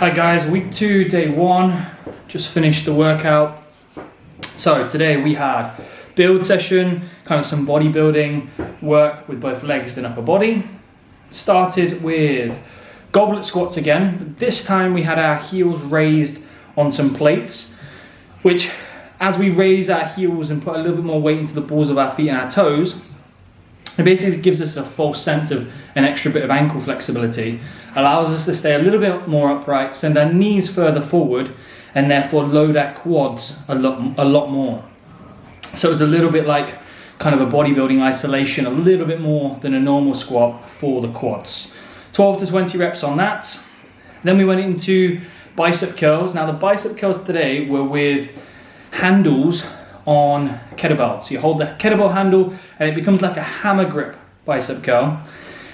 Hi guys, week 2, day 1, just finished the workout. So today we had build session, kind of some bodybuilding work with both legs and upper body. Started with goblet squats again, but this time we had our heels raised on some plates, which as we raise our heels and put a little bit more weight into the balls of our feet and our toes, it basically gives us a false sense of an extra bit of ankle flexibility, allows us to stay a little bit more upright, send our knees further forward, and therefore load our quads a lot more. So it's a little bit like kind of a bodybuilding isolation, a little bit more than a normal squat for the quads. 12 to 20 reps on that. Then we went into bicep curls. Now the bicep curls today were with handles on kettlebell. So you hold the kettlebell handle and it becomes like a hammer grip bicep curl.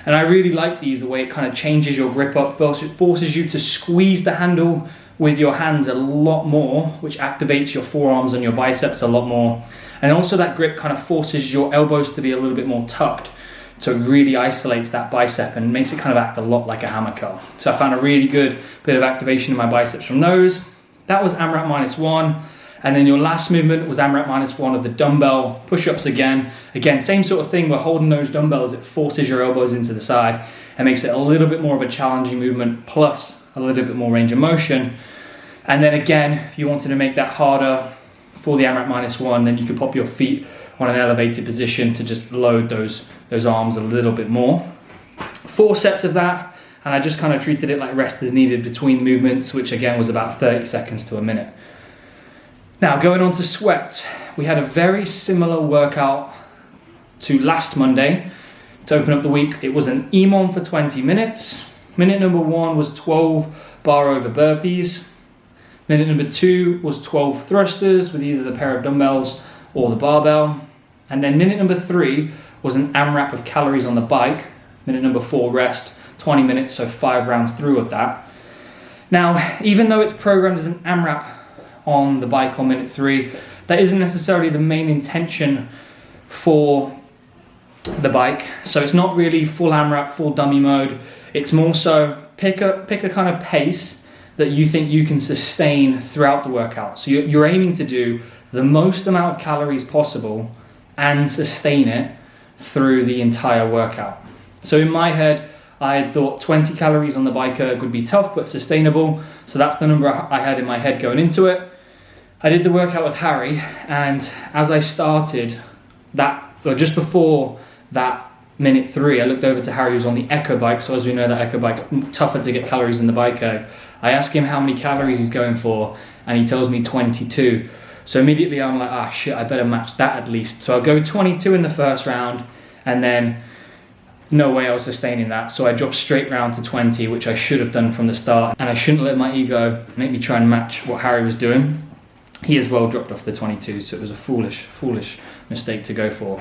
And I really like these, the way it kind of changes your grip up, forces you to squeeze the handle with your hands a lot more, which activates your forearms and your biceps a lot more. And also that grip kind of forces your elbows to be a little bit more tucked, so it really isolates that bicep and makes it kind of act a lot like a hammer curl. So I found a really good bit of activation in my biceps from those. That was AMRAP -1. And then your last movement was AMRAP -1 of the dumbbell push-ups again. Again, same sort of thing, we're holding those dumbbells, it forces your elbows into the side and makes it a little bit more of a challenging movement, plus a little bit more range of motion. And then again, if you wanted to make that harder for the AMRAP -1, then you could pop your feet on an elevated position to just load those arms a little bit more. 4 sets of that, and I just kind of treated it like rest as needed between movements, which again was about 30 seconds to a minute. Now going on to sweat, we had a very similar workout to last Monday. To open up the week, it was an EMOM for 20 minutes. Minute number 1 was 12 bar over burpees. Minute number 2 was 12 thrusters with either the pair of dumbbells or the barbell. And then minute number 3 was an AMRAP with calories on the bike. Minute number 4 rest, 20 minutes, so 5 rounds through of that. Now, even though it's programmed as an AMRAP on the bike on minute 3, that isn't necessarily the main intention for the bike. So it's not really full AMRAP, full dummy mode. It's more so pick a kind of pace that you think you can sustain throughout the workout. So you're aiming to do the most amount of calories possible and sustain it through the entire workout. So in my head, I had thought 20 calories on the bike erg would be tough but sustainable. So that's the number I had in my head going into it. I did the workout with Harry, and as I started that, or just before that minute 3, I looked over to Harry, who's on the Echo bike. So as we know, that Echo bike's tougher to get calories than the bike erg. I asked him how many calories he's going for, and he tells me 22. So immediately I'm like, shit, I better match that at least. So I'll go 22 in the first round, and then no way I was sustaining that. So I dropped straight round to 20, which I should have done from the start. And I shouldn't let my ego make me try and match what Harry was doing. He as well dropped off the 22, so it was a foolish mistake to go for.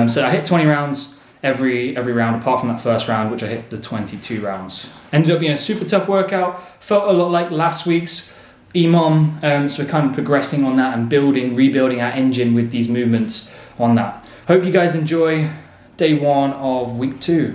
So I hit 20 rounds every round, apart from that first round, which I hit the 22 rounds. Ended up being a super tough workout. Felt a lot like last week's EMOM, so we're kind of progressing on that and rebuilding our engine with these movements on that. Hope you guys enjoy day 1 of week 2.